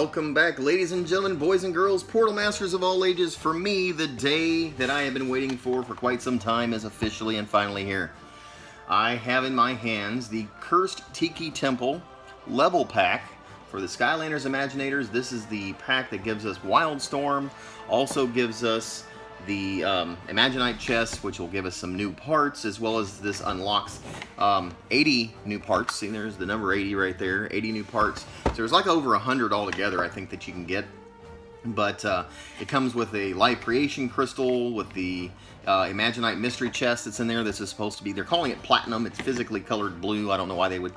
Welcome back, ladies and gentlemen, boys and girls, Portal Masters of all ages. For me, the day that I have been waiting for quite some time is officially and finally here. I have in my hands the Cursed Tiki Temple Level Pack for the Skylanders Imaginators. This is the pack that gives us Wildstorm, also gives us the Imaginator chest, which will give us some new parts, as well as this unlocks 80 new parts. See, there's the number 80 right there, 80 new parts. So there's like over 100 altogether, I think, that you can get. But it comes with a live creation crystal, with the Imaginator mystery chest that's in there. This is supposed to be, they're calling it platinum. It's physically colored blue. I don't know why they would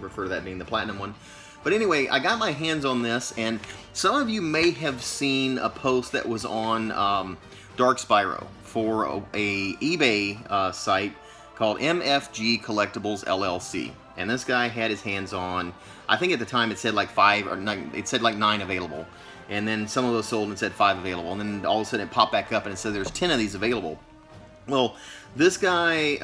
refer to that being the platinum one. But anyway, I got my hands on this, and some of you may have seen a post that was on Dark Spyro for a eBay site called MFG Collectibles LLC, and this guy had his hands on, I think at the time it said like 5 or 9, it said like 9 available, and then some of those sold and it said 5 available, and then all of a sudden it popped back up and it said there's 10 of these available. Well, this guy,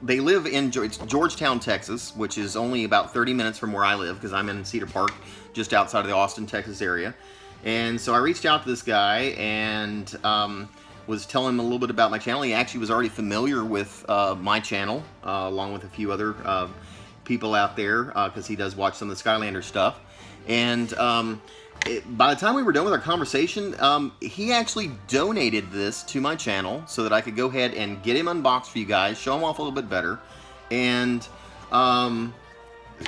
they live in Georgetown, Texas, which is only about 30 minutes from where I live, because I'm in Cedar Park, just outside of the Austin, Texas area. And so I reached out to this guy and was telling him a little bit about my channel. He actually was already familiar with my channel, along with a few other people out there, because he does watch some of the Skylanders stuff. And by the time we were done with our conversation, he actually donated this to my channel so that I could go ahead and get him unboxed for you guys, show him off a little bit better, and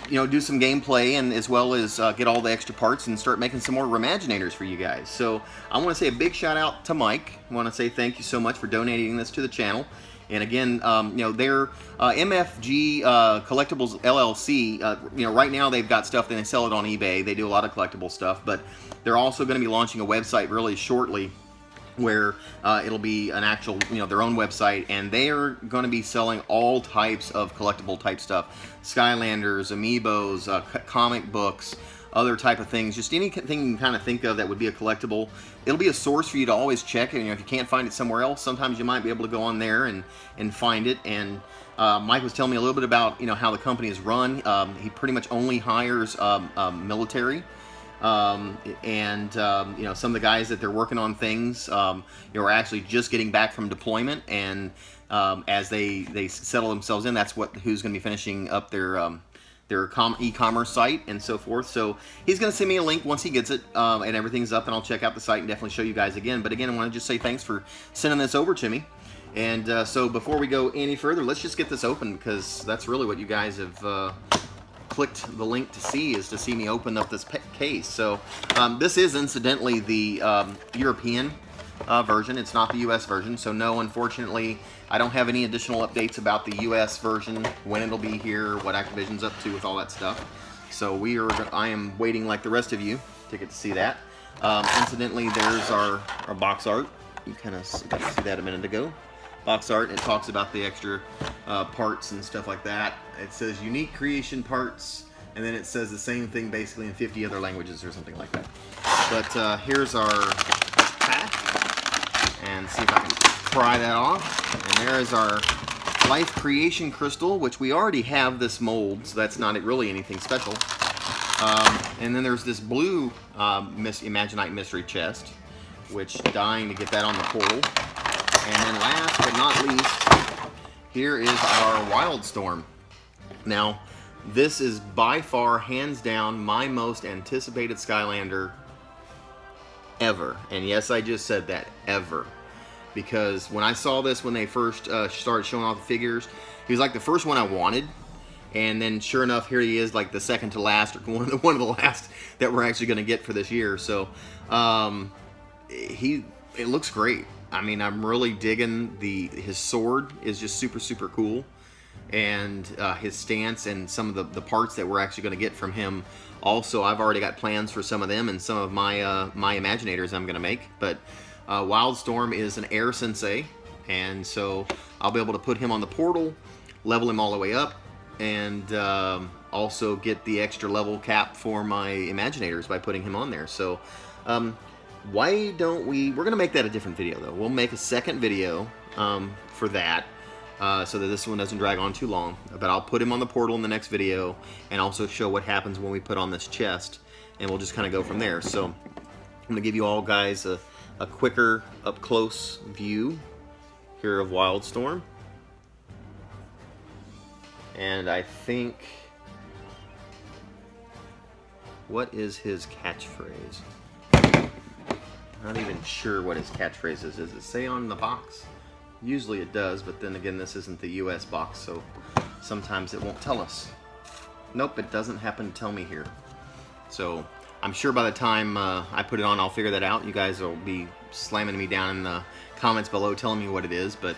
you know, do some gameplay, and as well as get all the extra parts and start making some more Imaginators for you guys. So I want to say a big shout out to Mike. I want to say thank you so much for donating this to the channel. And again, you know, they're MFG Collectibles LLC. You know, right now they've got stuff that they sell it on eBay. They do a lot of collectible stuff, but they're also going to be launching a website really shortly, where it'll be an actual, you know, their own website, and they are going to be selling all types of collectible type stuff. Skylanders, amiibos, comic books, other type of things, just anything you can kind of think of that would be a collectible. It'll be a source for you to always check, and you know, if you can't find it somewhere else, sometimes you might be able to go on there and find it. And Mike was telling me a little bit about, you know, how the company is run. He pretty much only hires military. You know, some of the guys that they're working on things, you know, are actually just getting back from deployment, and as they settle themselves in, that's who's going to be finishing up their e-commerce site and so forth. So he's going to send me a link once he gets it, and everything's up, and I'll check out the site and definitely show you guys again. But again, I want to just say thanks for sending this over to me. And so before we go any further, let's just get this open, because that's really what you guys have clicked the link to see, is to see me open up this case. So this is incidentally the European version. It's not the US version, so no, unfortunately I don't have any additional updates about the US version, when it'll be here, what Activision's up to with all that stuff. So I am waiting like the rest of you to get to see that. Incidentally, there's our box art. You kind of got to see that a minute ago. Box art, it talks about the extra parts and stuff like that. It says unique creation parts, and then it says the same thing basically in 50 other languages or something like that. But here's our pack, and see if I can pry that off. And there is our life creation crystal, which we already have this mold, so that's not really anything special. And then there's this blue Imaginator mystery chest, which dying to get that on the portal. And then last but not least, here is our Wildstorm. Now, this is by far, hands down, my most anticipated Skylander ever. And yes, I just said that, ever. Because when I saw this, when they first started showing off the figures, he was like the first one I wanted. And then sure enough, here he is, like the second to last, or one of the last that we're actually going to get for this year. So it looks great. I mean, I'm really digging his sword is just super, super cool. And his stance and some of the parts that we're actually going to get from him. Also, I've already got plans for some of them and some of my my Imaginators I'm going to make. But Wildstorm is an air sensei, and so I'll be able to put him on the portal, level him all the way up, and also get the extra level cap for my Imaginators by putting him on there. So why don't we're going to make that a different video, though. We'll make a second video for that, so that this one doesn't drag on too long. But I'll put him on the portal in the next video, and also show what happens when we put on this chest. and we'll just kind of go from there. So I'm going to give you all guys a quicker up-close view here of Wildstorm. And I think, what is his catchphrase? Not even sure what his catchphrase is. Does it say on the box? Usually it does, but then again, this isn't the US box, so sometimes it won't tell us. Nope, it doesn't happen to tell me here. So I'm sure by the time I put it on, I'll figure that out. You guys will be slamming me down in the comments below telling me what it is. But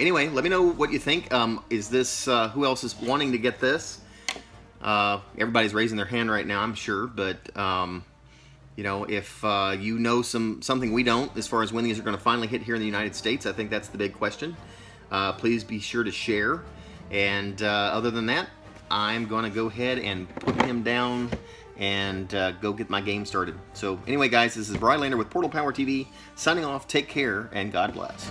anyway, let me know what you think. Is this, who else is wanting to get this? Everybody's raising their hand right now, I'm sure. But, you know, if you know something we don't, as far as when these are going to finally hit here in the United States, I think that's the big question. Please be sure to share. And other than that, I'm going to go ahead and put him down and go get my game started. So anyway, guys, this is Brylander with PortalPowerTV signing off. Take care, and God bless.